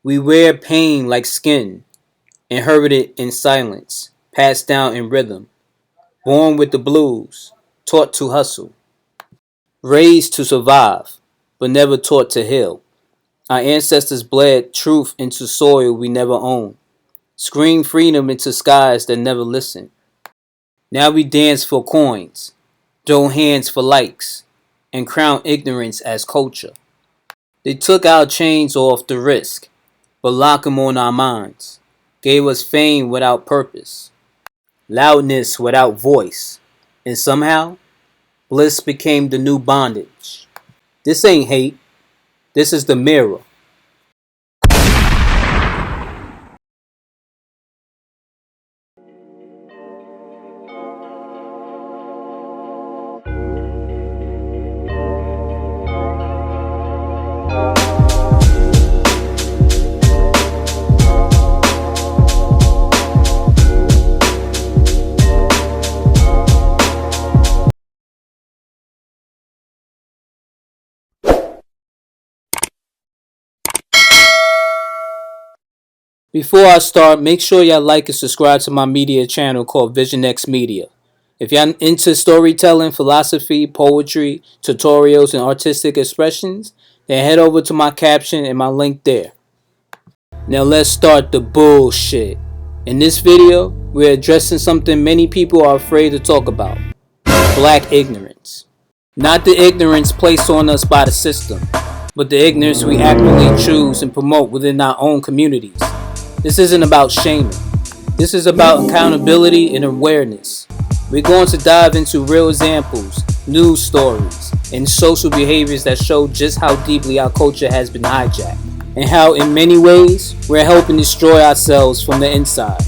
We wear pain like skin, inherited in silence, passed down in rhythm, born with the blues, taught to hustle, raised to survive, but never taught to heal. Our ancestors bled truth into soil we never owned, screamed freedom into skies that never listened. Now we dance for coins, throw hands for likes, and crown ignorance as culture. They took our chains off the wrist, but lock 'em on our minds. Gave us fame without purpose, loudness without voice, and somehow, bliss became the new bondage. This ain't hate, this is the mirror. Before I start, make sure y'all like and subscribe to my media channel called Vision X Media. If y'all into storytelling, philosophy, poetry, tutorials, and artistic expressions, then head over to my caption and my link there. Now let's start the bullshit. In this video, we're addressing something many people are afraid to talk about. Black ignorance. Not the ignorance placed on us by the system, but the ignorance we actively choose and promote within our own communities. This isn't about shaming. This is about accountability and awareness. We're going to dive into real examples, news stories, and social behaviors that show just how deeply our culture has been hijacked, and how in many ways we're helping destroy ourselves from the inside.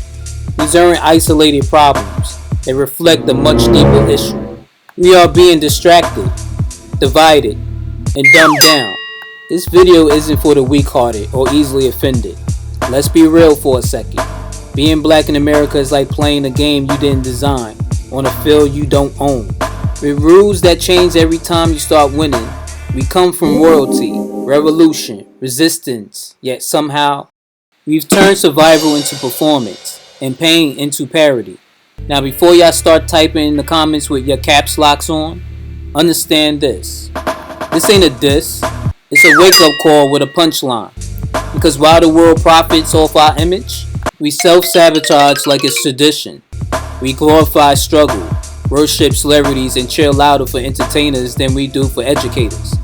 These aren't isolated problems. They reflect a much deeper issue. We are being distracted, divided, and dumbed down. This video isn't for the weak-hearted or easily offended. Let's be real for a second. Being black in America is like playing a game you didn't design on a field you don't own, with rules that change every time you start winning. We come from royalty, revolution, resistance, yet somehow we've turned survival into performance and pain into parody. Now before y'all start typing in the comments with your caps locks on, understand this. This ain't a diss, it's a wake-up call with a punchline. Because while the world profits off our image, we self-sabotage like it's tradition. We glorify struggle, worship celebrities, and cheer louder for entertainers than we do for educators.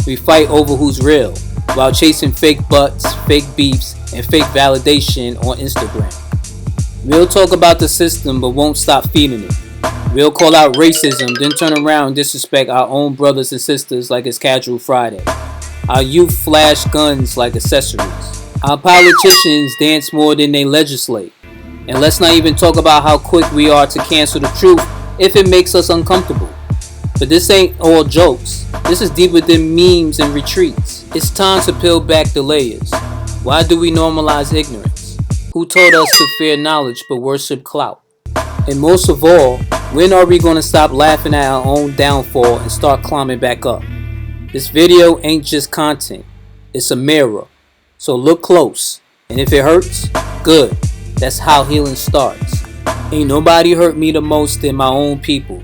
We fight over who's real, while chasing fake butts, fake beefs, and fake validation on Instagram. We'll talk about the system but won't stop feeding it. We'll call out racism, then turn around and disrespect our own brothers and sisters like it's Casual Friday. Our youth flash guns like accessories. Our politicians dance more than they legislate. And let's not even talk about how quick we are to cancel the truth if it makes us uncomfortable. But this ain't all jokes. This is deeper than memes and retreats. It's time to peel back the layers. Why do we normalize ignorance? Who told us to fear knowledge but worship clout? And most of all, when are we going to stop laughing at our own downfall and start climbing back up? This video ain't just content, it's a mirror. So look close, and if it hurts, good. That's how healing starts. Ain't nobody hurt me the most than my own people.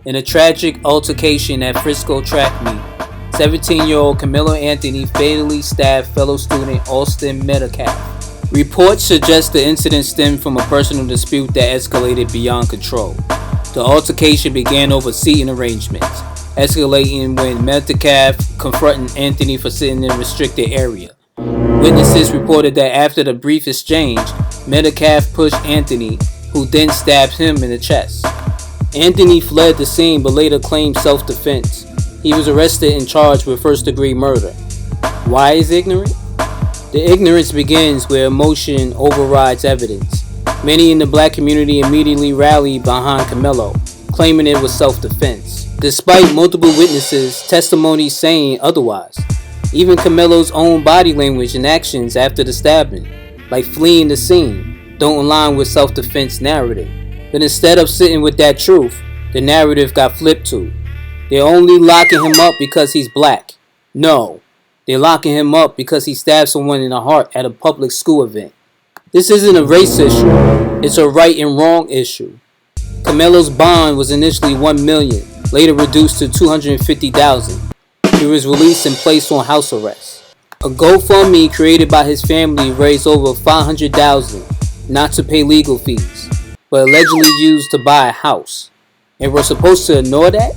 In a tragic altercation at Frisco track meet, 17-year-old Camilo Anthony fatally stabbed fellow student Austin Metcalf. Reports suggest the incident stemmed from a personal dispute that escalated beyond control. The altercation began over seating arrangements, escalating when Metcalf confronted Anthony for sitting in a restricted area. Witnesses reported that after the brief exchange, Metcalf pushed Anthony, who then stabbed him in the chest. Anthony fled the scene but later claimed self-defense. He was arrested and charged with first-degree murder. Why is ignorant? The ignorance begins where emotion overrides evidence. Many in the black community immediately rallied behind Camilo, claiming it was self-defense, despite multiple witnesses' testimonies saying otherwise. Even Camilo's own body language and actions after the stabbing, like fleeing the scene, don't align with self-defense narrative. But instead of sitting with that truth, the narrative got flipped to. They're only locking him up because he's black. No, They're locking him up because he stabbed someone in the heart at a public school event. This isn't a race issue, it's a right and wrong issue. Camelo's bond was initially $1 million, later reduced to $250,000. He was released and placed on house arrest. A GoFundMe created by his family raised over $500,000, not to pay legal fees, but allegedly used to buy a house. And we're supposed to ignore that?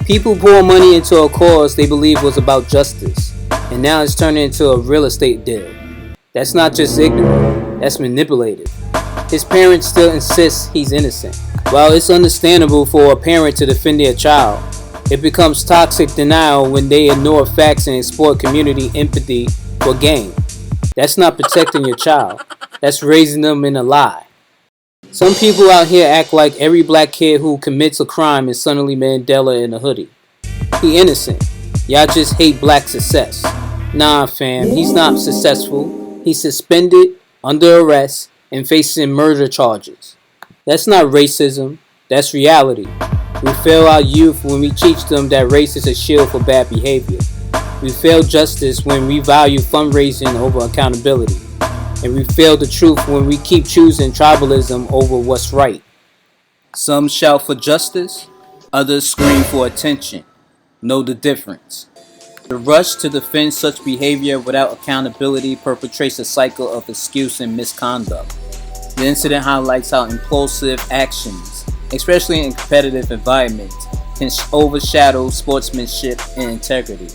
People pour money into a cause they believe was about justice, and now it's turning into a real estate deal. That's not just ignorant, that's manipulative. His parents still insist he's innocent. While it's understandable for a parent to defend their child, it becomes toxic denial when they ignore facts and exploit community empathy for gain. That's not protecting your child, that's raising them in a lie. Some people out here act like every black kid who commits a crime is suddenly Mandela in a hoodie. He innocent. Y'all just hate black success. Nah fam, he's not successful. He's suspended, under arrest, and facing murder charges. That's not racism, that's reality. We fail our youth when we teach them that race is a shield for bad behavior. We fail justice when we value fundraising over accountability. And we fail the truth when we keep choosing tribalism over what's right. Some shout for justice, others scream for attention. Know the difference. The rush to defend such behavior without accountability perpetrates a cycle of excuse and misconduct. The incident highlights how impulsive actions, especially in competitive environments, can overshadow sportsmanship and integrity.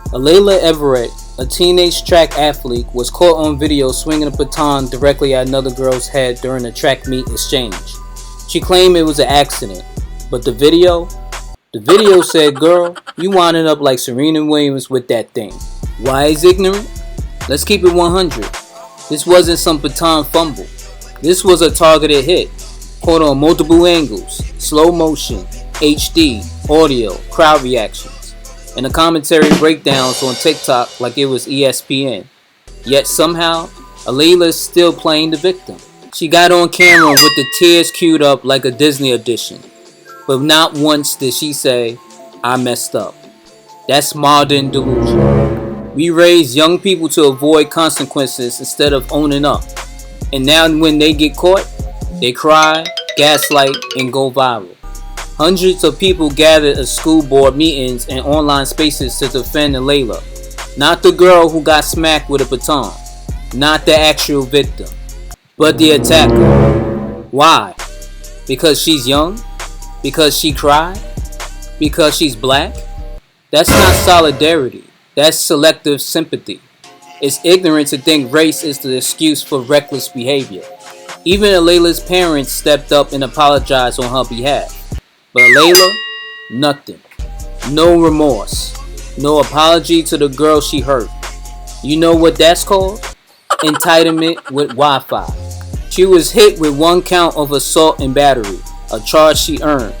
Alayla Everett, a teenage track athlete, was caught on video swinging a baton directly at another girl's head during a track meet exchange. She claimed it was an accident, but the video said, "Girl, you winding up like Serena Williams with that thing." Why is ignorant? Let's keep it 100. This wasn't some baton fumble. This was a targeted hit, caught on multiple angles, slow motion, HD, audio, crowd reactions, and the commentary breakdowns on TikTok like it was ESPN. Yet somehow, Alayla is still playing the victim. She got on camera with the tears queued up like a Disney edition. But not once did she say, "I messed up." That's modern delusion. We raise young people to avoid consequences instead of owning up. And now when they get caught, they cry, gaslight, and go viral. Hundreds of people gathered at school board meetings and online spaces to defend Alayla. Not the girl who got smacked with a baton. Not the actual victim. But the attacker. Why? Because she's young? Because she cried? Because she's black? That's not solidarity. That's selective sympathy. It's ignorant to think race is the excuse for reckless behavior. Even Alayla's parents stepped up and apologized on her behalf. But Alayla, nothing. No remorse. No apology to the girl she hurt. You know what that's called? Entitlement with Wi-Fi. She was hit with 1 count of assault and battery, a charge she earned,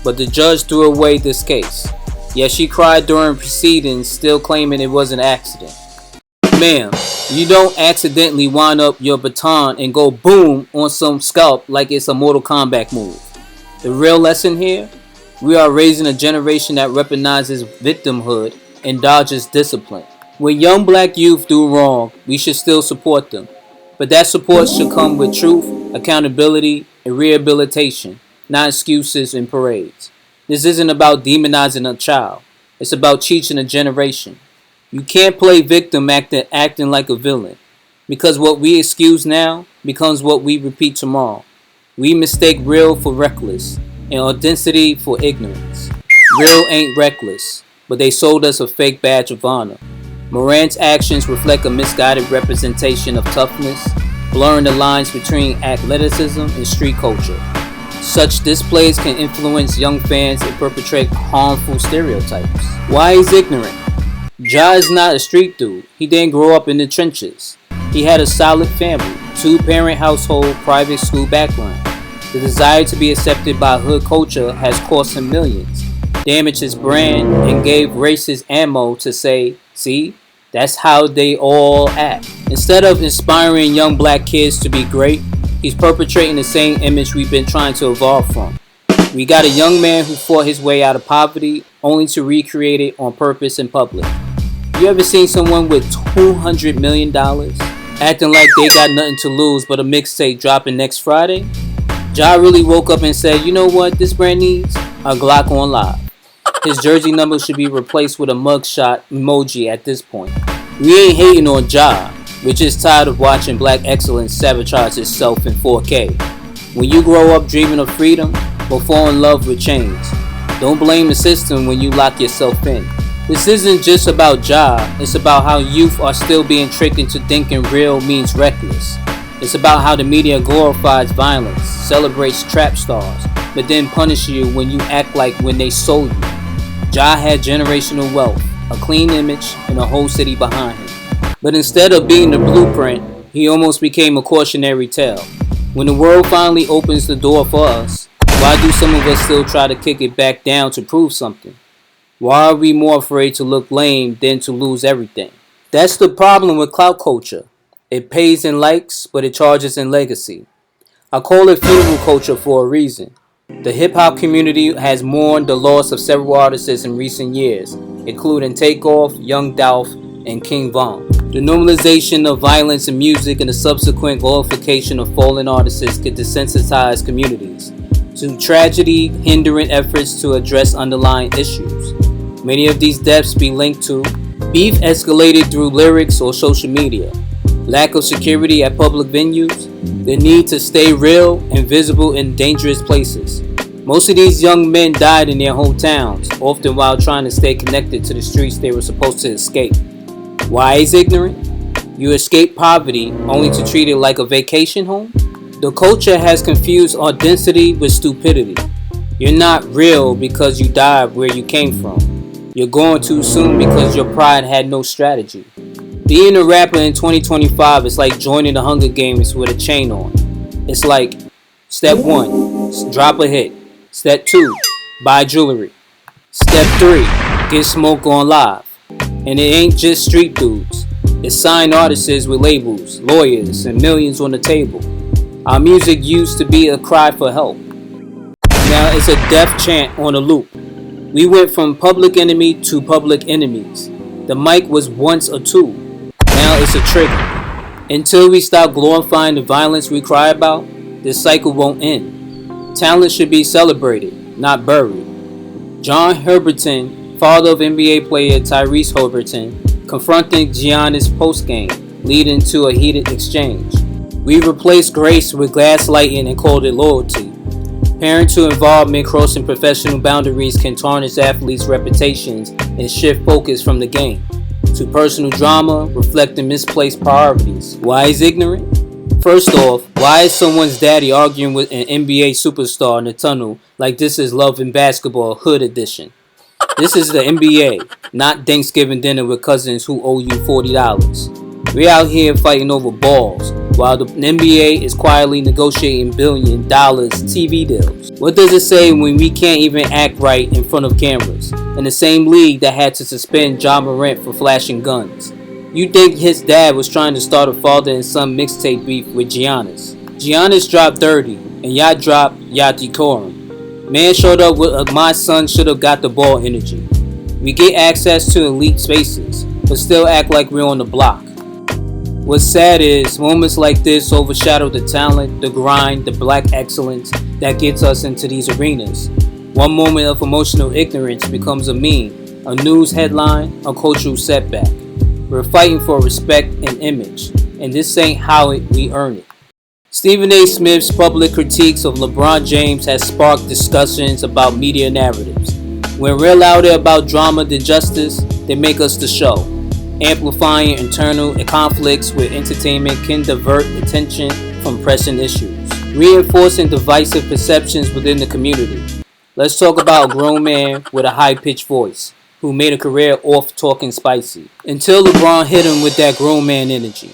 but the judge threw away this case. Yet she cried during proceedings, still claiming it was an accident. Ma'am, you don't accidentally wind up your baton and go boom on some scalp like it's a Mortal Kombat move. The real lesson here? We are raising a generation that weaponizes victimhood and dodges discipline. When young black youth do wrong, we should still support them. But that support should come with truth, accountability, and rehabilitation, not excuses and parades. This isn't about demonizing a child. It's about teaching a generation. You can't play victim acting like a villain, because what we excuse now becomes what we repeat tomorrow. We mistake real for reckless and authenticity for ignorance. Real ain't reckless, but they sold us a fake badge of honor. Morant's actions reflect a misguided representation of toughness, blurring the lines between athleticism and street culture. Such displays can influence young fans and perpetrate harmful stereotypes. Why he's ignorant? Ja is not a street dude. He didn't grow up in the trenches. He had a solid family, 2-parent household, private school background. The desire to be accepted by hood culture has cost him millions, damaged his brand, and gave racists ammo to say, "See, that's how they all act." Instead of inspiring young black kids to be great, he's perpetrating the same image we've been trying to evolve from. We got a young man who fought his way out of poverty only to recreate it on purpose in public. You ever seen someone with $200 million acting like they got nothing to lose but a mixtape dropping next Friday? Ja really woke up and said, you know what this brand needs? A Glock on live. His jersey number should be replaced with a mugshot emoji at this point. We ain't hating on Ja. We're just tired of watching black excellence sabotage itself in 4K. When you grow up dreaming of freedom, but fall in love with chains, don't blame the system when you lock yourself in. This isn't just about Ja, it's about how youth are still being tricked into thinking real means reckless. It's about how the media glorifies violence, celebrates trap stars, but then punishes you when you act like when they sold you. Ja had generational wealth, a clean image, and a whole city behind him. But instead of being the blueprint, he almost became a cautionary tale. When the world finally opens the door for us, why do some of us still try to kick it back down to prove something? Why are we more afraid to look lame than to lose everything? That's the problem with clout culture. It pays in likes, but it charges in legacy. I call it funeral culture for a reason. The hip-hop community has mourned the loss of several artists in recent years, including Takeoff, Young Dolph, and King Von. The normalization of violence in music and the subsequent glorification of fallen artists could desensitize communities to tragedy, hindering efforts to address underlying issues. Many of these deaths be linked to beef escalated through lyrics or social media, lack of security at public venues, the need to stay real and visible in dangerous places. Most of these young men died in their hometowns, often while trying to stay connected to the streets they were supposed to escape. Why is ignorant? You escape poverty only to treat it like a vacation home? The culture has confused audacity with stupidity. You're not real because you died where you came from. You're going too soon because your pride had no strategy. Being a rapper in 2025 is like joining the Hunger Games with a chain on. It's like, step 1, drop a hit. Step 2, buy jewelry. Step 3, get smoke on live. And it ain't just street dudes. It's signed artists with labels, lawyers, and millions on the table. Our music used to be a cry for help. Now it's a death chant on a loop. We went from public enemy to public enemies. The mic was once a tool. Now it's a trigger. Until we stop glorifying the violence we cry about, this cycle won't end. Talent should be celebrated, not buried. John Herberton, father of NBA player Tyrese Herberton, confronting Giannis postgame, leading to a heated exchange. We replaced grace with gaslighting and called it loyalty. Parental involvement crossing professional boundaries can tarnish athletes' reputations and shift focus from the game to personal drama, reflecting misplaced priorities. Why is ignorant? First off, why is someone's daddy arguing with an NBA superstar in the tunnel like this is Love and Basketball Hood Edition? This is the NBA, not Thanksgiving dinner with cousins who owe you $40. We're out here fighting over balls, while the NBA is quietly negotiating $1 billion TV deals. What does it say when we can't even act right in front of cameras? In the same league that had to suspend Ja Morant for flashing guns. You think his dad was trying to start a father and son mixtape beef with Giannis. Giannis dropped 30, and y'all dropped y'all decorum. Man showed up with a my son should have got the ball energy. We get access to elite spaces, but still act like we're on the block. What's sad is moments like this overshadow the talent, the grind, the black excellence that gets us into these arenas. One moment of emotional ignorance becomes a meme, a news headline, a cultural setback. We're fighting for respect and image, and this ain't how we earn it. Stephen A. Smith's public critiques of LeBron James has sparked discussions about media narratives. When we're louder about drama than justice, they make us the show. Amplifying internal conflicts with entertainment can divert attention from pressing issues, reinforcing divisive perceptions within the community. Let's talk about a grown man with a high-pitched voice who made a career off talking spicy, until LeBron hit him with that grown man energy.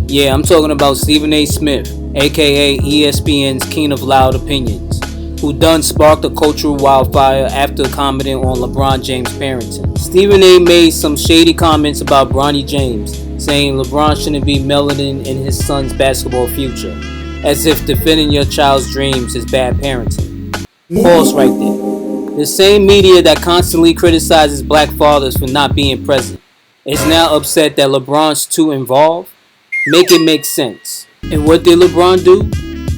Yeah, I'm talking about Stephen A. Smith, aka ESPN's King of Loud Opinions, who done sparked a cultural wildfire after commenting on LeBron James' parenting. Stephen A. made some shady comments about Bronny James, saying LeBron shouldn't be melanin in his son's basketball future, as if defending your child's dreams is bad parenting. Pause right there. The same media that constantly criticizes black fathers for not being present is now upset that LeBron's too involved. Make it make sense. And what did LeBron do?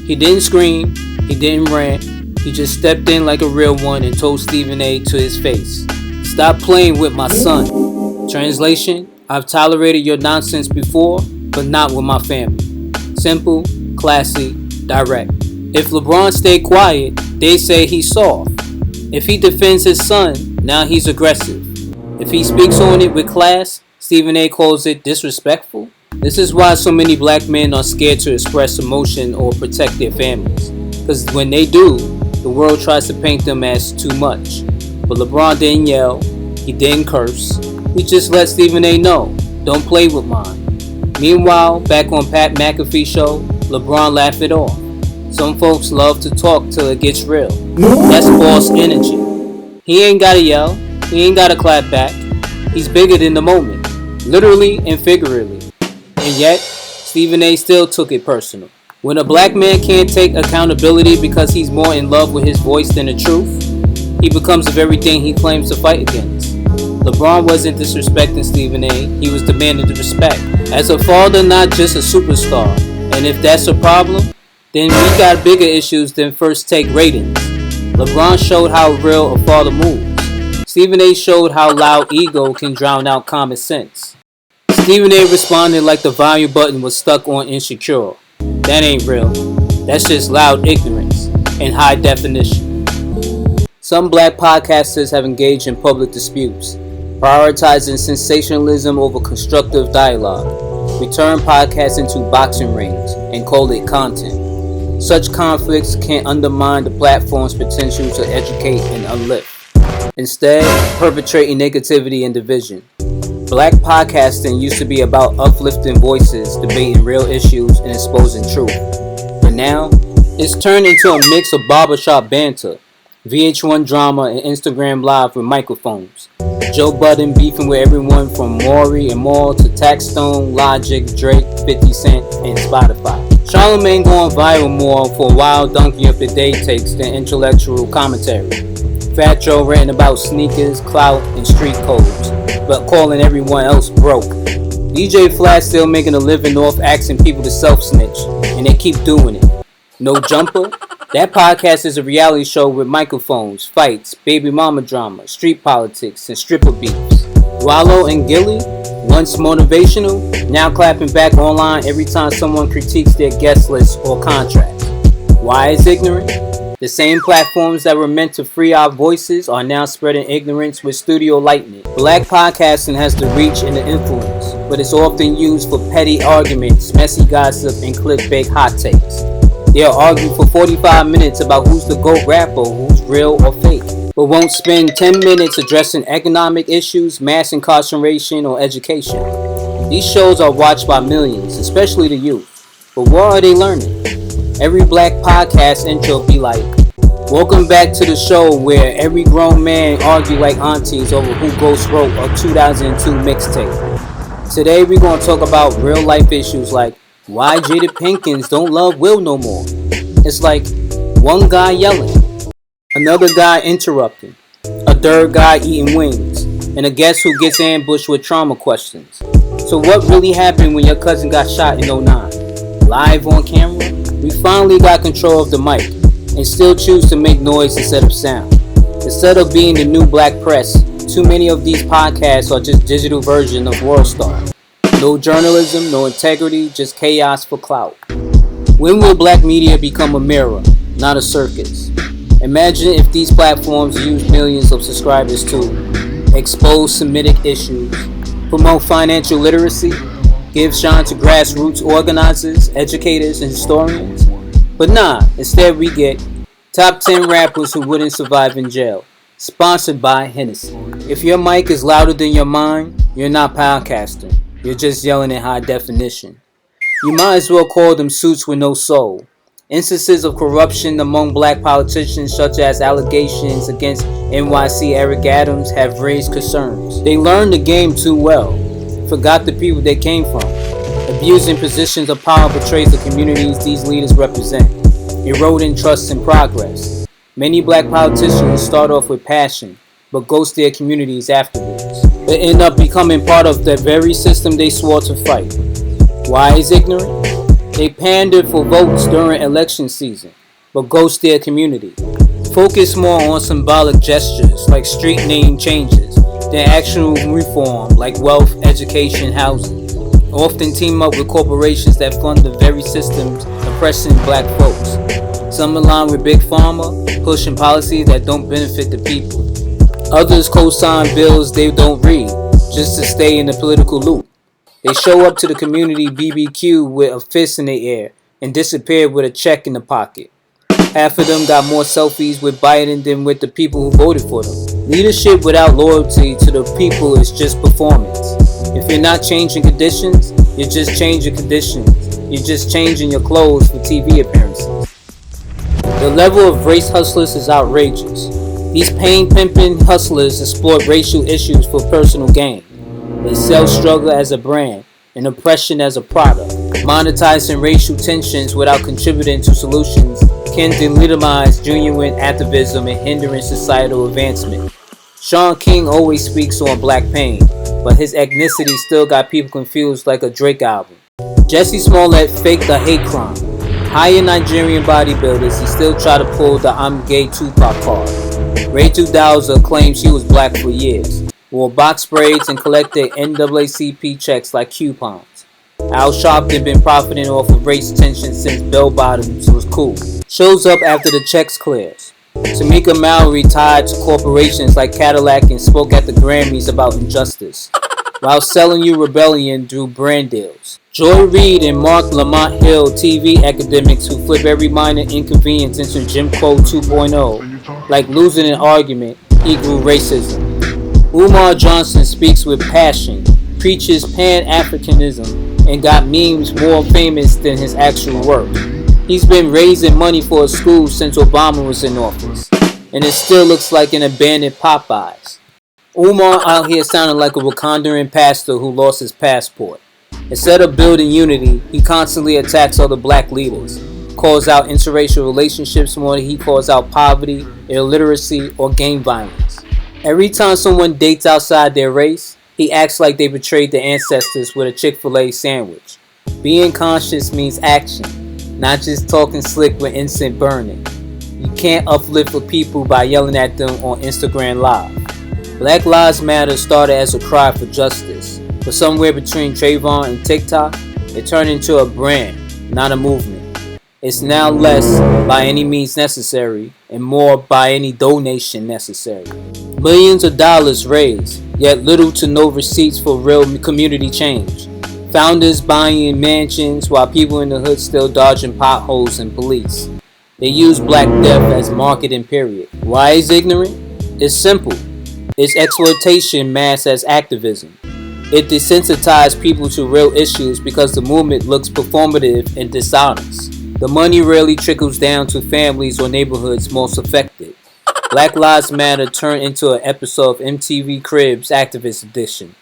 He didn't scream, he didn't rant, he just stepped in like a real one and told Stephen A to his face, "Stop playing with my son." Translation: I've tolerated your nonsense before, but not with my family. Simple, classy, direct. If LeBron stayed quiet, they say he's soft. If he defends his son, now he's aggressive. If he speaks on it with class, Stephen A calls it disrespectful. This is why so many black men are scared to express emotion or protect their families. Because when they do, the world tries to paint them as too much. But LeBron didn't yell, he didn't curse. He just let Stephen A know, don't play with mine. Meanwhile, back on Pat McAfee's show, LeBron laughed it off. Some folks love to talk till it gets real. That's false energy. He ain't gotta yell, he ain't gotta clap back. He's bigger than the moment, literally and figuratively. And yet, Stephen A still took it personal. When a black man can't take accountability because he's more in love with his voice than the truth, he becomes the very thing he claims to fight against. LeBron wasn't disrespecting Stephen A, he was demanding the respect. As a father, not just a superstar. And if that's a problem, then we got bigger issues than first take ratings. LeBron showed how real a father moves. Stephen A showed how loud ego can drown out common sense. Stephen A responded like the volume button was stuck on Insecure. That ain't real. That's just loud ignorance in high definition. Some black podcasters have engaged in public disputes, prioritizing sensationalism over constructive dialogue. We turn podcasts into boxing rings and call it content. Such conflicts can undermine the platform's potential to educate and uplift, instead perpetrating negativity and division. Black podcasting used to be about uplifting voices, debating real issues, and exposing truth. But now, it's turned into a mix of barbershop banter, VH1 drama, and Instagram Live with microphones. Joe Budden beefing with everyone from Maury and Maul to Taxstone, Logic, Drake, 50 Cent, and Spotify. Charlamagne going viral more for wild donkey of the day takes than intellectual commentary. Fat Joe ranting about sneakers, clout, and street codes, but calling everyone else broke. DJ Flash still making a living off asking people to self-snitch, and they keep doing it. No Jumper? That podcast is a reality show with microphones, fights, baby mama drama, street politics, and stripper beefs. Wallow and Gilly? Once motivational, now clapping back online every time someone critiques their guest list or contracts. Why is ignorant? The same platforms that were meant to free our voices are now spreading ignorance with studio lightning. Black podcasting has the reach and the influence, but it's often used for petty arguments, messy gossip, and clickbait hot takes. They'll argue for 45 minutes about who's the GOAT rapper, who's real or fake, but won't spend 10 minutes addressing economic issues, mass incarceration, or education. These shows are watched by millions, especially the youth. But what are they learning? Every black podcast intro be like, welcome back to the show where every grown man argue like aunties over who Ghost wrote a 2002 mixtape. Today we're going to talk about real life issues like why Jada Pinkins don't love Will no more. It's like one guy yelling, another guy interrupting, a third guy eating wings, and a guest who gets ambushed with trauma questions. So what really happened when your cousin got shot in 09? Live on camera? We finally got control of the mic and still choose to make noise instead of sound. Instead of being the new black press, too many of these podcasts are just digital version of WorldStar. No journalism, no integrity, just chaos for clout. When will black media become a mirror, not a circus? Imagine if these platforms use millions of subscribers to expose Semitic issues, promote financial literacy, give shine to grassroots organizers, educators, and historians. But nah, instead we get top 10 rappers who wouldn't survive in jail. Sponsored by Hennessy. If your mic is louder than your mind, you're not podcasting. You're just yelling in high definition. You might as well call them suits with no soul. Instances of corruption among black politicians, such as allegations against NYC Eric Adams, have raised concerns. They learned the game too well, forgot the people they came from. Abusing positions of power betrays the communities these leaders represent, eroding trust and progress. Many black politicians start off with passion, but ghost their communities afterwards. but end up becoming part of the very system they swore to fight. Why is ignorant? They pander for votes during election season, but ghost their community. Focus more on symbolic gestures like street name changes than actual reform like wealth, education, housing. Often team up with corporations that fund the very systems oppressing black folks. Some align with Big Pharma, pushing policies that don't benefit the people. Others co-sign bills they don't read, just to stay in the political loop. They show up to the community BBQ with a fist in the air and disappear with a check in the pocket. Half of them got more selfies with Biden than with the people who voted for them. Leadership without loyalty to the people is just performance. If you're not changing conditions, you're just changing conditions. You're just changing your clothes for TV appearances. The level of race hustlers is outrageous. These pain pimping hustlers exploit racial issues for personal gain. They sell struggle as a brand and oppression as a product. Monetizing racial tensions without contributing to solutions can delegitimize genuine activism and hindering societal advancement. Sean King always speaks on black pain, but his ethnicity still got people confused like a Drake album. Jesse Smollett faked a hate crime. Higher Nigerian bodybuilders, he still try to pull the I'm gay Tupac card. Rachel Dowser claims she was black for years, wore box braids and collected NAACP checks like coupons. Al Sharpton been profiting off of race tension since bell bottoms was cool. Shows up after the checks clears. Tamika Mallory tied to corporations like Cadillac and spoke at the Grammys about injustice, while selling you rebellion through brand deals. Joy Reid and Mark Lamont Hill, TV academics who flip every minor inconvenience into Jim Crow 2.0, like losing an argument equal racism. Umar Johnson speaks with passion, preaches Pan-Africanism, and got memes more famous than his actual work. He's been raising money for a school since Obama was in office, and it still looks like an abandoned Popeyes. Umar out here sounding like a Wakandan pastor who lost his passport. Instead of building unity, he constantly attacks other black leaders, calls out interracial relationships more than he calls out poverty, illiteracy, or gang violence. Every time someone dates outside their race, he acts like they betrayed their ancestors with a Chick-fil-A sandwich. Being conscious means action, not just talking slick with incense burning. You can't uplift for people by yelling at them on Instagram Live. Black Lives Matter started as a cry for justice, but somewhere between Trayvon and TikTok, it turned into a brand, not a movement. It's now less by any means necessary and more by any donation necessary. Millions of dollars raised, yet little to no receipts for real community change. Founders buying mansions while people in the hood still dodging potholes and police. They use Black Death as marketing period. Why is ignorant? It's simple. It's exploitation masked as activism. It desensitized people to real issues because the movement looks performative and dishonest. The money rarely trickles down to families or neighborhoods most affected. Black Lives Matter turned into an episode of MTV Cribs Activist Edition.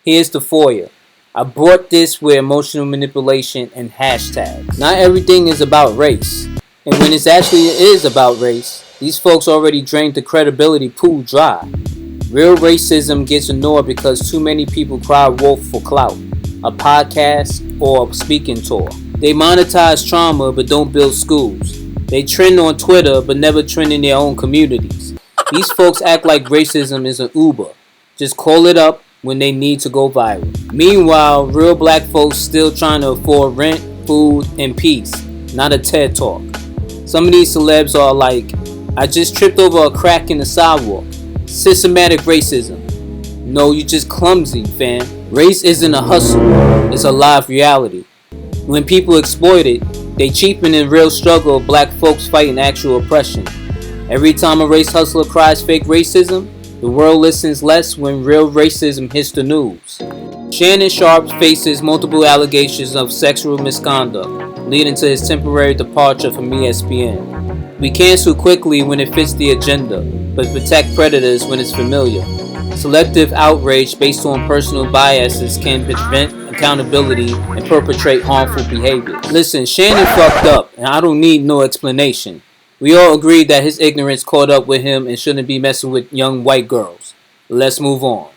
Here's the foyer. I brought this with emotional manipulation and hashtags. Not everything is about race. And when it actually is about race, these folks already drained the credibility pool dry. Real racism gets ignored because too many people cry wolf for clout, a podcast, or a speaking tour. They monetize trauma but don't build schools. They trend on Twitter but never trend in their own communities. These folks act like racism is an Uber. Just call it up when they need to go viral. Meanwhile, real black folks still trying to afford rent, food, and peace, not a TED Talk. Some of these celebs are like, I just tripped over a crack in the sidewalk. Systematic racism. No, you just clumsy, fam. Race isn't a hustle, it's a live reality. When people exploit it, they cheapen the real struggle of black folks fighting actual oppression. Every time a race hustler cries fake racism, the world listens less when real racism hits the news. Shannon Sharpe faces multiple allegations of sexual misconduct, leading to his temporary departure from ESPN. We cancel quickly when it fits the agenda, but protect predators when it's familiar. Selective outrage based on personal biases can prevent accountability and perpetrate harmful behavior. Listen, Shannon fucked up, and I don't need no explanation. We all agree that his ignorance caught up with him and shouldn't be messing with young white girls. Let's move on.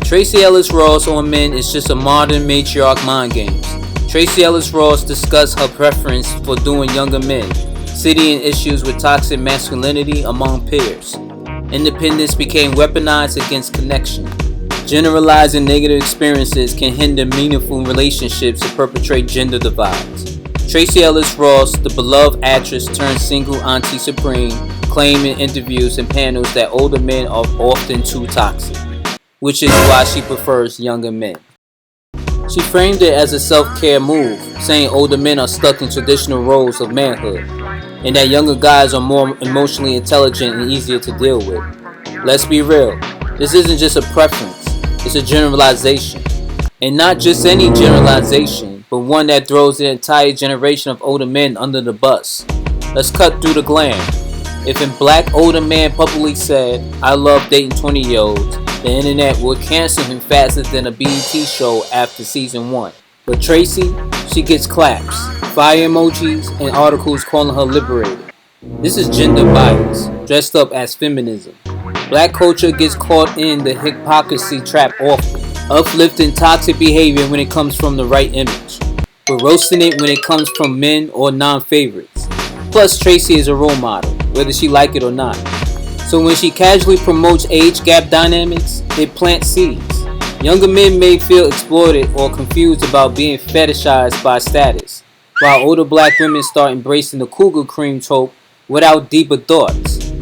Tracee Ellis Ross on men is just a modern matriarch mind games. Tracee Ellis Ross discussed her preference for doing younger men, citing issues with toxic masculinity among peers. Independence became weaponized against connection. Generalizing negative experiences can hinder meaningful relationships and perpetrate gender divides. Tracee Ellis Ross, the beloved actress turned single auntie supreme, claimed in interviews and panels that older men are often too toxic, which is why she prefers younger men. She framed it as a self-care move, saying older men are stuck in traditional roles of manhood, and that younger guys are more emotionally intelligent and easier to deal with. Let's be real, this isn't just a preference, it's a generalization. And not just any generalization, but one that throws the entire generation of older men under the bus. Let's cut through the glam. If a black older man publicly said, "I love dating 20-year-olds," the internet would cancel him faster than a BET show after season 1. But Tracee, she gets claps, fire emojis, and articles calling her liberated. This is gender bias, dressed up as feminism. Black culture gets caught in the hypocrisy trap often, uplifting toxic behavior when it comes from the right image, but roasting it when it comes from men or non-favorites. Plus, Tracee is a role model, whether she like it or not. So when she casually promotes age gap dynamics, it plants seeds. Younger men may feel exploited or confused about being fetishized by status, while older black women start embracing the cougar cream trope without deeper thoughts.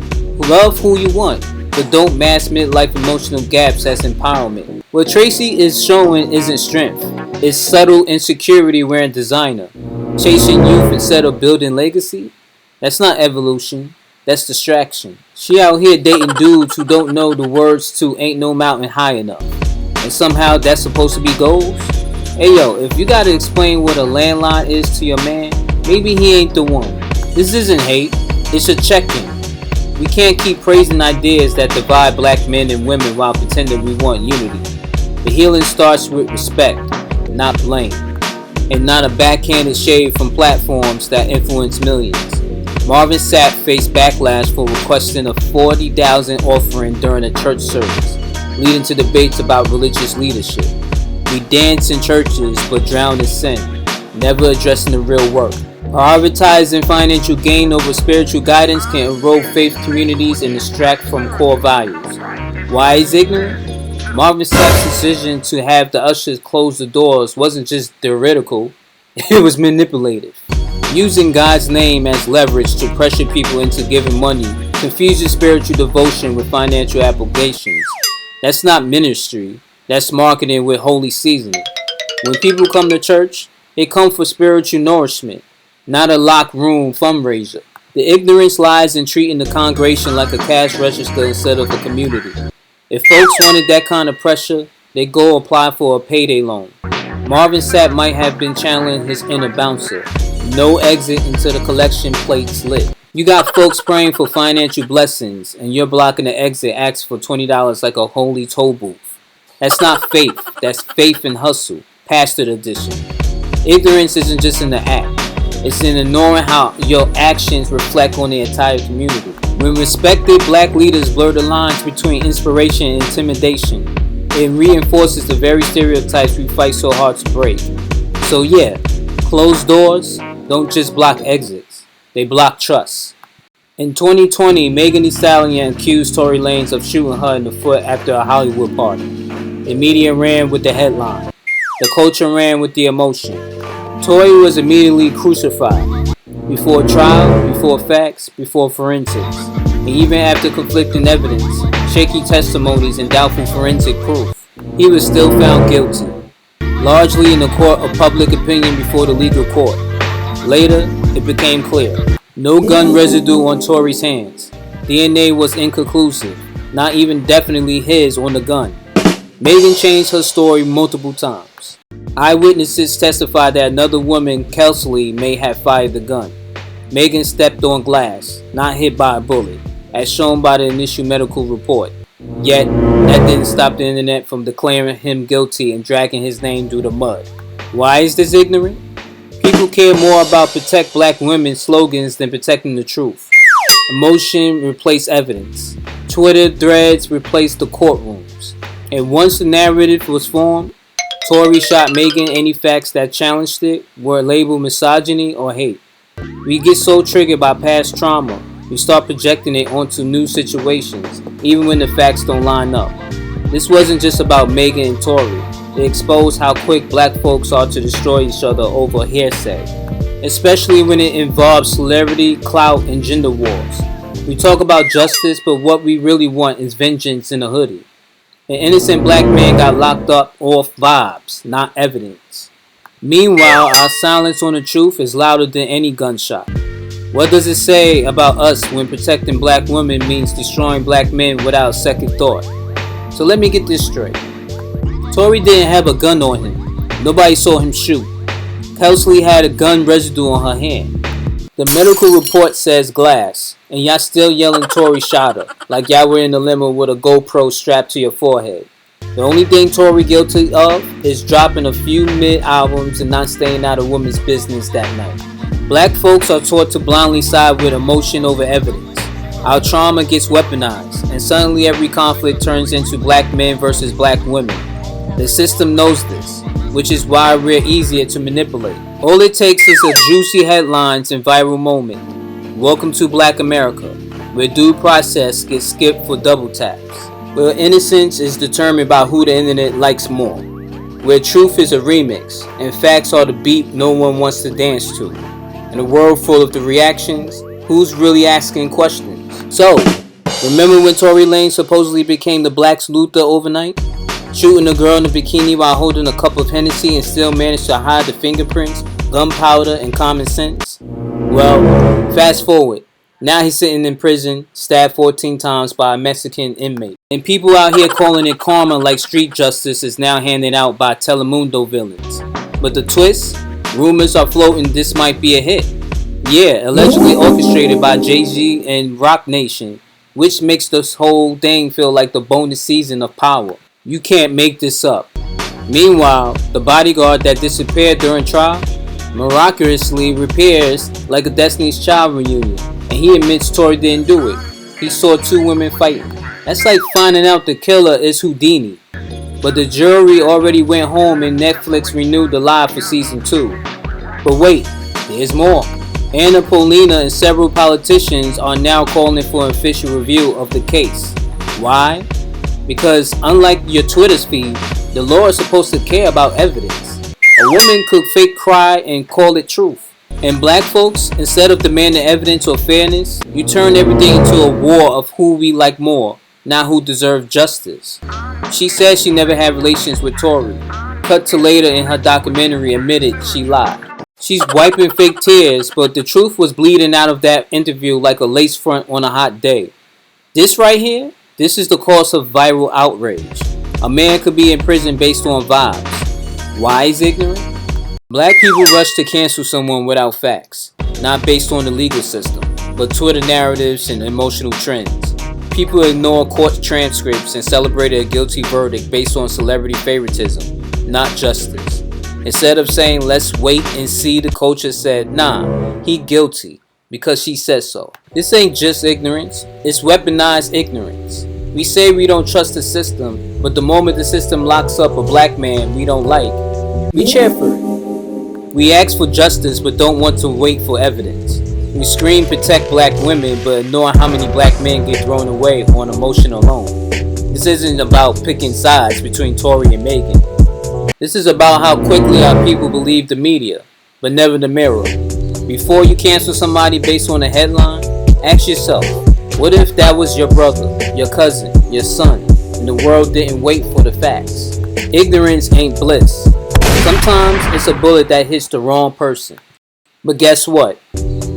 Love who you want, but don't mask midlife emotional gaps as empowerment. What Tracee is showing isn't strength, it's subtle insecurity wearing designer. Chasing youth instead of building legacy? That's not evolution, that's distraction. She out here dating dudes who don't know the words to "Ain't No Mountain High Enough," and somehow that's supposed to be goals? Hey yo, if you gotta explain what a landline is to your man, maybe he ain't the one. This isn't hate, it's a check-in. We can't keep praising ideas that divide black men and women while pretending we want unity. The healing starts with respect, not blame, and not a backhanded shade from platforms that influence millions. Marvin Sapp faced backlash for requesting a $40,000 offering during a church service, leading to debates about religious leadership. We dance in churches but drown in sin, never addressing the real work. Prioritizing financial gain over spiritual guidance can erode faith communities and distract from core values. Why is ignorant? Marvin Sapp's decision to have the ushers close the doors wasn't just theoretical, it was manipulative. Using God's name as leverage to pressure people into giving money confuses spiritual devotion with financial applications. That's not ministry, that's marketing with holy seasoning. When people come to church, they come for spiritual nourishment, not a locked room fundraiser. The ignorance lies in treating the congregation like a cash register instead of a community. If folks wanted that kind of pressure, they go apply for a payday loan. Marvin Sapp might have been channeling his inner bouncer. No exit until the collection plate's lit. You got folks praying for financial blessings, and you're blocking the exit asks for $20 like a holy toll booth. That's not faith, that's faith and hustle, pastor edition. Ignorance isn't just in the act, it's in ignoring how your actions reflect on the entire community. When respected black leaders blur the lines between inspiration and intimidation, it reinforces the very stereotypes we fight so hard to break. So yeah, closed doors don't just block exits, they block trust. In 2020, Megan Thee Stallion accused Tory Lanez of shooting her in the foot after a Hollywood party. The media ran with the headline. The culture ran with the emotion. Tory was immediately crucified. Before trial, before facts, before forensics. And even after conflicting evidence, shaky testimonies, and doubtful forensic proof, he was still found guilty. Largely in the court of public opinion before the legal court. Later, it became clear. No gun residue on Tory's hands. DNA was inconclusive, not even definitely his on the gun. Megan changed her story multiple times. Eyewitnesses testified that another woman, Kelsey, may have fired the gun. Megan stepped on glass, not hit by a bullet, as shown by the initial medical report. Yet, that didn't stop the internet from declaring him guilty and dragging his name through the mud. Why is this ignorant? People care more about protect black women slogans than protecting the truth. Emotion replaced evidence. Twitter threads replaced the courtrooms. And once the narrative was formed, Tory shot Megan. Any facts that challenged it were labeled misogyny or hate. We get so triggered by past trauma, we start projecting it onto new situations, even when the facts don't line up. This wasn't just about Megan and Tory. It exposed how quick black folks are to destroy each other over hearsay, especially when it involves celebrity, clout, and gender wars. We talk about justice, but what we really want is vengeance in a hoodie. An innocent black man got locked up off vibes, not evidence. Meanwhile, our silence on the truth is louder than any gunshot. What does it say about us when protecting black women means destroying black men without second thought? So let me get this straight. Tory didn't have a gun on him. Nobody saw him shoot. Kelsey had a gun residue on her hand. The medical report says glass, and y'all still yelling Tory shot her, like y'all were in the limo with a GoPro strapped to your forehead. The only thing Tory guilty of is dropping a few mid-albums and not staying out of women's business that night. Black folks are taught to blindly side with emotion over evidence. Our trauma gets weaponized, and suddenly every conflict turns into black men versus black women. The system knows this, which is why we're easier to manipulate. All it takes is a juicy headlines and viral moment. Welcome to Black America, where due process gets skipped for double taps. Where innocence is determined by who the internet likes more. Where truth is a remix, and facts are the beat no one wants to dance to. In a world full of the reactions, who's really asking questions? So, remember when Tory Lanez supposedly became the Black's Luther overnight? Shooting a girl in a bikini while holding a cup of Hennessy and still managed to hide the fingerprints, gunpowder, and common sense? Well, fast forward. Now he's sitting in prison, stabbed 14 times by a Mexican inmate. And people out here calling it karma like street justice is now handed out by Telemundo villains. But the twist? Rumors are floating this might be a hit. Yeah, allegedly orchestrated by Jay-Z and Rock Nation, which makes this whole thing feel like the bonus season of Power. You can't make this up. Meanwhile, the bodyguard that disappeared during trial miraculously reappears like a Destiny's Child reunion, and he admits Tory didn't do it. He saw two women fighting. That's like finding out the killer is Houdini. But the jury already went home and Netflix renewed the lie for season 2. But wait, there's more. Anna Paulina and several politicians are now calling for an official review of the case. Why? Because unlike your Twitter's feed, the law is supposed to care about evidence. A woman could fake cry and call it truth. And black folks, instead of demanding evidence or fairness, you turn everything into a war of who we like more, not who deserves justice. She said she never had relations with Tory. Cut to later in her documentary admitted she lied. She's wiping fake tears, but the truth was bleeding out of that interview like a lace front on a hot day. This right here? This is the cost of viral outrage. A man could be in prison based on vibes. Why he's ignorant? Black people rush to cancel someone without facts, not based on the legal system, but Twitter narratives and emotional trends. People ignore court transcripts and celebrate a guilty verdict based on celebrity favoritism, not justice. Instead of saying let's wait and see, the culture said nah, he guilty because she said so. This ain't just ignorance, it's weaponized ignorance. We say we don't trust the system, but the moment the system locks up a black man we don't like, we cheer for it. We ask for justice but don't want to wait for evidence. We scream protect black women but ignore how many black men get thrown away on emotion alone. This isn't about picking sides between Tory and Megan. This is about how quickly our people believe the media, but never the mirror. Before you cancel somebody based on a headline, ask yourself, what if that was your brother, your cousin, your son, and the world didn't wait for the facts? Ignorance ain't bliss. Sometimes it's a bullet that hits the wrong person. But guess what?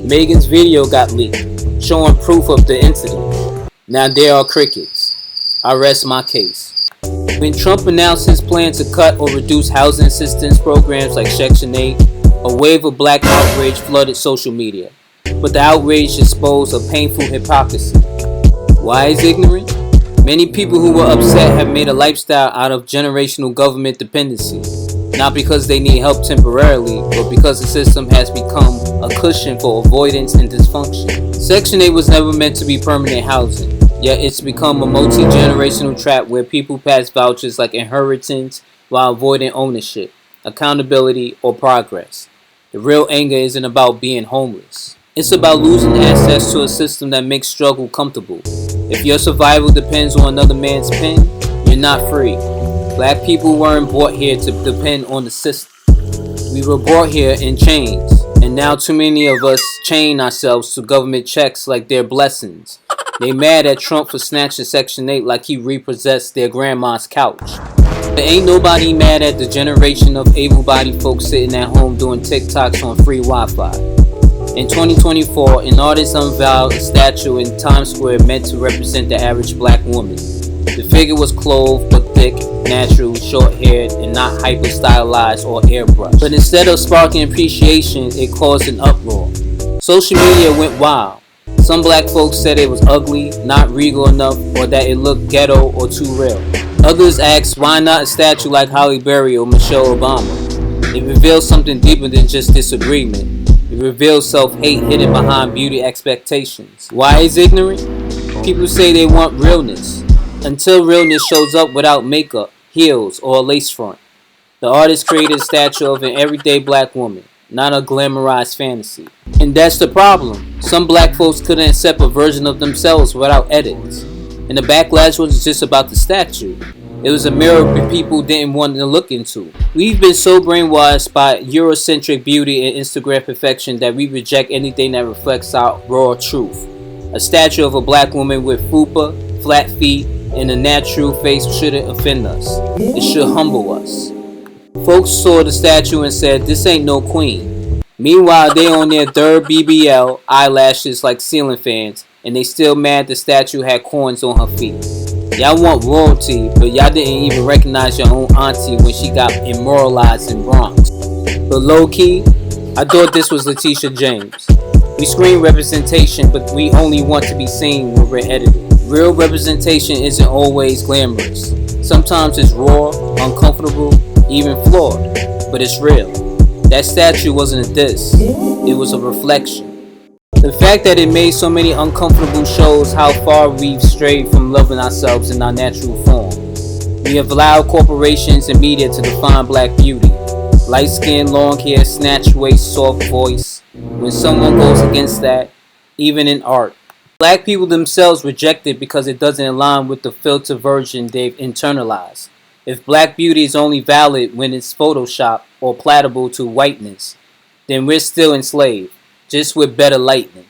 Megan's video got leaked, showing proof of the incident. Now there are crickets. I rest my case. When Trump announced his plan to cut or reduce housing assistance programs like Section 8, a wave of black outrage flooded social media. But the outrage exposed a painful hypocrisy. Why is ignorant? Many people who were upset have made a lifestyle out of generational government dependency. Not because they need help temporarily, but because the system has become a cushion for avoidance and dysfunction. Section 8 was never meant to be permanent housing, Yet it's become a multi-generational trap where people pass vouchers like inheritance while avoiding ownership, accountability, or progress. The real anger isn't about being homeless. It's about losing access to a system that makes struggle comfortable. If your survival depends on another man's pen, you're not free. Black people weren't brought here to depend on the system. We were brought here in chains, and now too many of us chain ourselves to government checks like they're blessings. They mad at Trump for snatching Section 8 like he repossessed their grandma's couch. But ain't nobody mad at the generation of able-bodied folks sitting at home doing TikToks on free Wi-Fi. In 2024, an artist unveiled a statue in Times Square meant to represent the average black woman. The figure was clothed but thick, natural, short-haired, and not hyper-stylized or airbrushed. But instead of sparking appreciation, it caused an uproar. Social media went wild. Some black folks said it was ugly, not regal enough, or that it looked ghetto or too real. Others asked why not a statue like Halle Berry or Michelle Obama. It reveals something deeper than just disagreement. It reveals self-hate hidden behind beauty expectations. Why is ignorant? People say they want realness, until realness shows up without makeup, heels, or a lace front. The artist created a statue of an everyday black woman, not a glamorized fantasy. And that's the problem. Some black folks couldn't accept a version of themselves without edits. And the backlash wasn't just about the statue. It was a mirror people didn't want to look into. We've been so brainwashed by Eurocentric beauty and Instagram perfection that we reject anything that reflects our raw truth. A statue of a black woman with fupa, flat feet, and a natural face shouldn't offend us. It should humble us. Folks saw the statue and said, "This ain't no queen." Meanwhile, they on their third BBL, eyelashes like ceiling fans, and they still mad the statue had corns on her feet. Y'all want royalty, but y'all didn't even recognize your own auntie when she got immortalized in Bronx. But low-key, I thought this was Letitia James. We scream representation, but we only want to be seen when we're edited. Real representation isn't always glamorous. Sometimes it's raw, uncomfortable, even flawed, but it's real. That statue wasn't a diss, it was a reflection. The fact that it made so many uncomfortable shows how far we've strayed from loving ourselves in our natural form. We have allowed corporations and media to define black beauty. Light skin, long hair, snatched waist, soft voice. When someone goes against that, even in art, black people themselves reject it because it doesn't align with the filter version they've internalized. If black beauty is only valid when it's photoshopped or palatable to whiteness, then we're still enslaved, just with better lighting.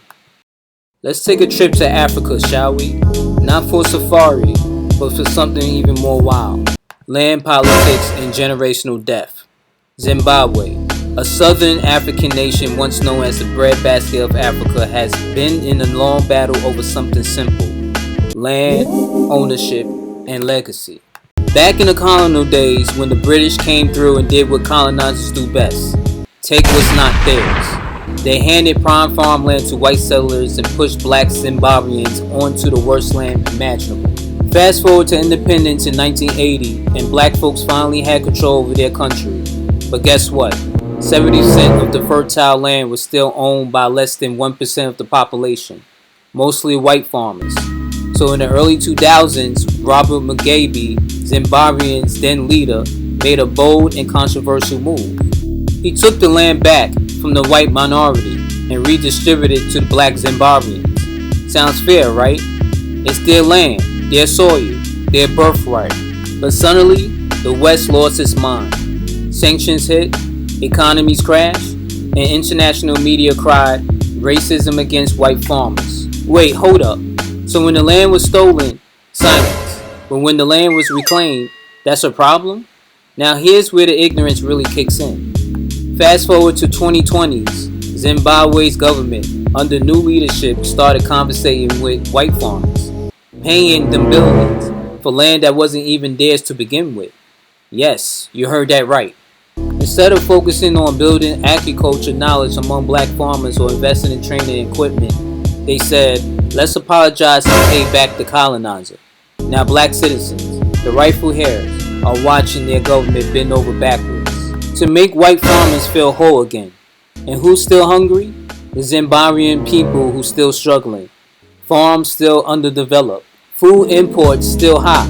Let's take a trip to Africa, shall we? Not for safari, but for something even more wild. Land politics and generational death. Zimbabwe, a southern African nation once known as the breadbasket of Africa, has been in a long battle over something simple: land, ownership, and legacy. Back in the colonial days, when the British came through and did what colonizers do best, take what's not theirs. They handed prime farmland to white settlers and pushed black Zimbabweans onto the worst land imaginable. Fast forward to independence in 1980, and black folks finally had control over their country. But guess what? 70% of the fertile land was still owned by less than 1% of the population, mostly white farmers. So in the early 2000s, Robert Mugabe, Zimbabwe's then leader, made a bold and controversial move. He took the land back from the white minority and redistributed it to the black Zimbabweans. Sounds fair, right? It's their land, their soil, their birthright. But suddenly, the West lost its mind. Sanctions hit, economies crashed, and international media cried racism against white farmers. Wait, hold up. So when the land was stolen, silence. But when the land was reclaimed, that's a problem? Now here's where the ignorance really kicks in. Fast forward to 2020s, Zimbabwe's government, under new leadership, started conversating with white farmers, paying them billions for land that wasn't even theirs to begin with. Yes, you heard that right. Instead of focusing on building agriculture knowledge among black farmers or investing in training and equipment, they said, let's apologize and pay back the colonizer. Now black citizens, the rightful heirs, are watching their government bend over backwards to make white farmers feel whole again. And who's still hungry? The Zimbabwean people who's still struggling. Farms still underdeveloped. Food imports still high,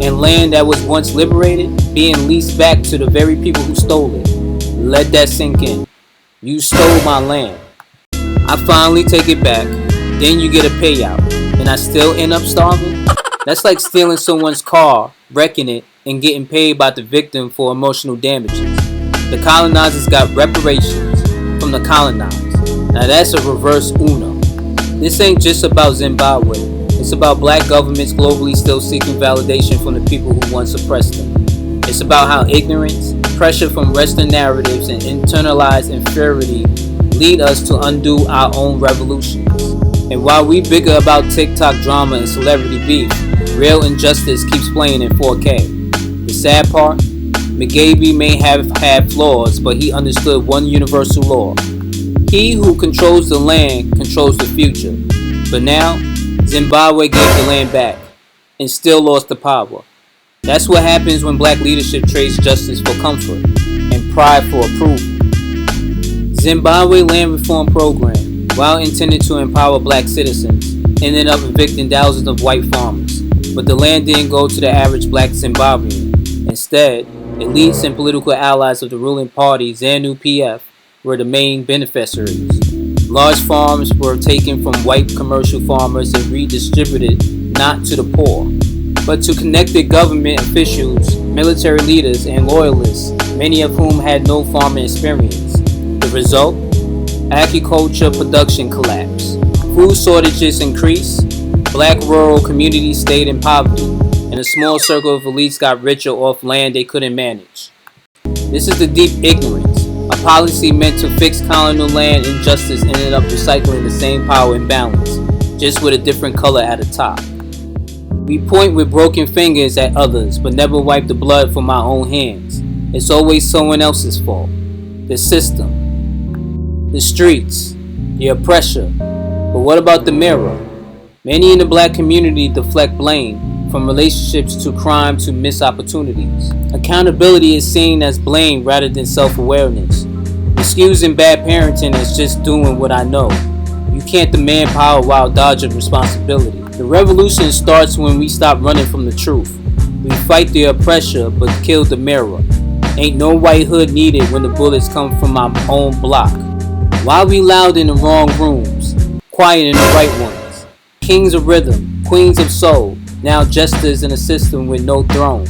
and land that was once liberated being leased back to the very people who stole it. Let that sink in. You stole my land. I finally take it back, then you get a payout, and I still end up starving? That's like stealing someone's car, wrecking it, and getting paid by the victim for emotional damages. The colonizers got reparations from the colonized. Now that's a reverse Uno. This ain't just about Zimbabwe. It's about black governments globally still seeking validation from the people who once oppressed them. It's about how ignorance, pressure from Western narratives, and internalized inferiority lead us to undo our own revolutions. And while we bicker about TikTok drama and celebrity beef, real injustice keeps playing in 4K. The sad part? McGavey may have had flaws, but he understood one universal law. He who controls the land controls the future. But now, Zimbabwe gave the land back and still lost the power. That's what happens when black leadership trades justice for comfort and pride for approval. Zimbabwe Land Reform Program, while intended to empower black citizens, ended up evicting thousands of white farmers. But the land didn't go to the average black Zimbabwean. Instead, elites and political allies of the ruling party, ZANU-PF, were the main beneficiaries. Large farms were taken from white commercial farmers and redistributed not to the poor, but to connected government officials, military leaders, and loyalists, many of whom had no farming experience. The result? Agriculture production collapsed. Food shortages increased. Black rural communities stayed in poverty, and a small circle of elites got richer off land they couldn't manage. This is the deep ignorance. A policy meant to fix colonial land injustice ended up recycling the same power imbalance, just with a different color at the top. We point with broken fingers at others, but never wipe the blood from our own hands. It's always someone else's fault. The system, the streets, the oppressor. But what about the mirror? Many in the black community deflect blame, from relationships to crime to missed opportunities. Accountability is seen as blame rather than self-awareness. Excusing bad parenting as just doing what I know. You can't demand power while dodging responsibility. The revolution starts when we stop running from the truth. We fight the oppressor but kill the mirror. Ain't no white hood needed when the bullets come from our own block. Why we loud in the wrong rooms, quiet in the right ones? Kings of rhythm, queens of soul, now jesters in a system with no throne.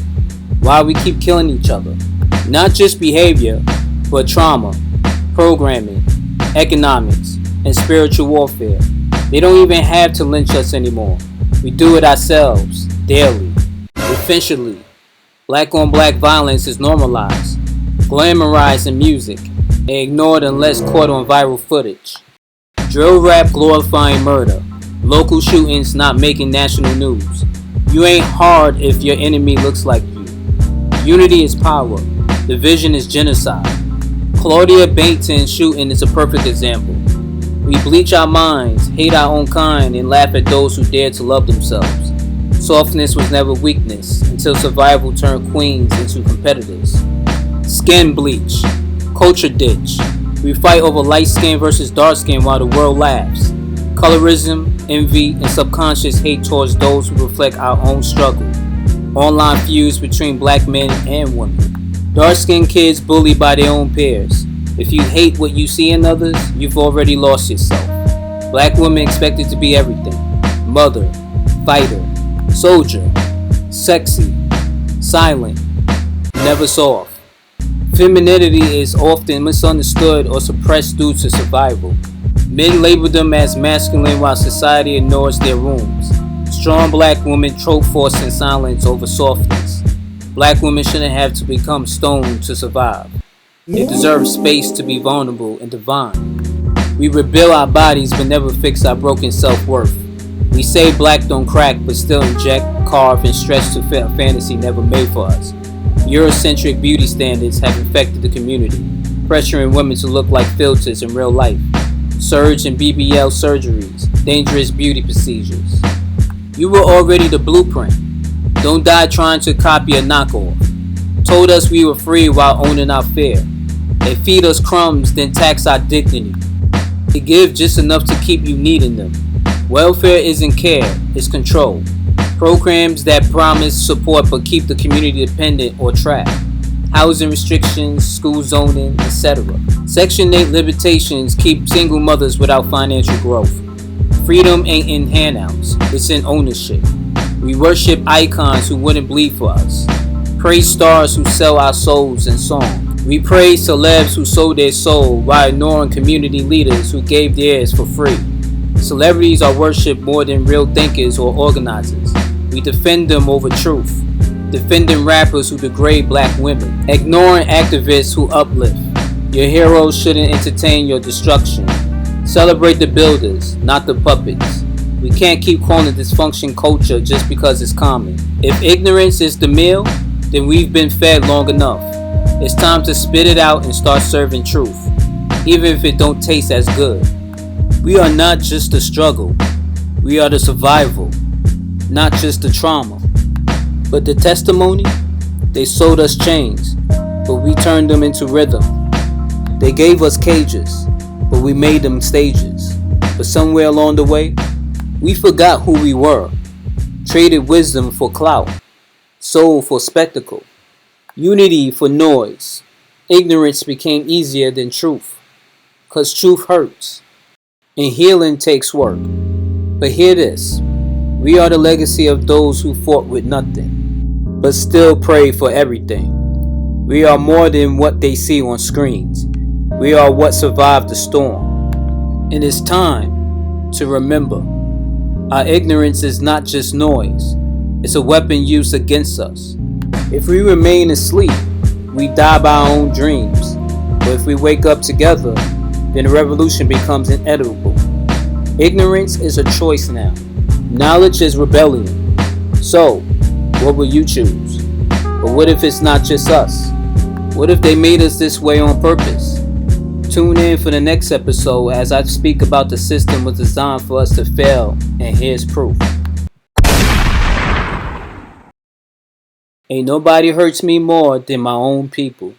Why we keep killing each other? Not just behavior, but trauma, programming, economics, and spiritual warfare. They don't even have to lynch us anymore. We do it ourselves, daily. Eventually, black on black violence is normalized, glamorized in music, and ignored unless caught on viral footage. Drill rap glorifying murder, local shootings not making national news. You ain't hard if your enemy looks like you. Unity is power, division is genocide. Claudia Bainton's shooting is a perfect example. We bleach our minds, hate our own kind, and laugh at those who dare to love themselves. Softness was never weakness until survival turned queens into competitors. Skin bleach, culture ditch. We fight over light skin versus dark skin while the world laughs. Colorism, envy, and subconscious hate towards those who reflect our own struggle. Online feuds between black men and women. Dark-skinned kids bullied by their own peers. If you hate what you see in others, you've already lost yourself. Black women expected to be everything. Mother, fighter, soldier, sexy, silent, never soft. Femininity is often misunderstood or suppressed due to survival. Men label them as masculine while society ignores their wombs. Strong black women trope force in silence over softness. Black women shouldn't have to become stone to survive. They deserve space to be vulnerable and divine. We rebuild our bodies but never fix our broken self-worth. We say black don't crack but still inject, carve, and stretch to fit a fantasy never made for us. Eurocentric beauty standards have infected the community, pressuring women to look like filters in real life. Surge in BBL surgeries, dangerous beauty procedures. You were already the blueprint. Don't die trying to copy a knockoff. Told us we were free while owning our fear. They feed us crumbs, then tax our dignity. They give just enough to keep you needing them. Welfare isn't care, it's control. Programs that promise support but keep the community dependent or trapped. Housing restrictions, school zoning, etc. Section 8 limitations keep single mothers without financial growth. Freedom ain't in handouts, it's in ownership. We worship icons who wouldn't bleed for us. Praise stars who sell our souls in song. We praise celebs who sold their soul while ignoring community leaders who gave theirs for free. Celebrities are worshipped more than real thinkers or organizers. We defend them over truth. Defending rappers who degrade black women. Ignoring activists who uplift. Your heroes shouldn't entertain your destruction. Celebrate the builders, not the puppets. We can't keep calling dysfunction culture just because it's common. If ignorance is the meal, then we've been fed long enough. It's time to spit it out and start serving truth, even if it don't taste as good. We are not just the struggle, we are the survival, not just the trauma. But the testimony, they sold us chains, but we turned them into rhythm. They gave us cages, but we made them stages. But somewhere along the way, we forgot who we were, traded wisdom for clout, soul for spectacle, unity for noise. Ignorance became easier than truth, 'cause truth hurts, and healing takes work. But hear this, we are the legacy of those who fought with nothing, but still prayed for everything. We are more than what they see on screens. We are what survived the storm. And it's time to remember, our ignorance is not just noise, it's a weapon used against us. If we remain asleep, we die by our own dreams. But if we wake up together, then the revolution becomes inevitable. Ignorance is a choice now. Knowledge is rebellion. So, what will you choose? But what if it's not just us? What if they made us this way on purpose? Tune in for the next episode as I speak about the system was designed for us to fail, and here's proof. Ain't nobody hurts me more than my own people.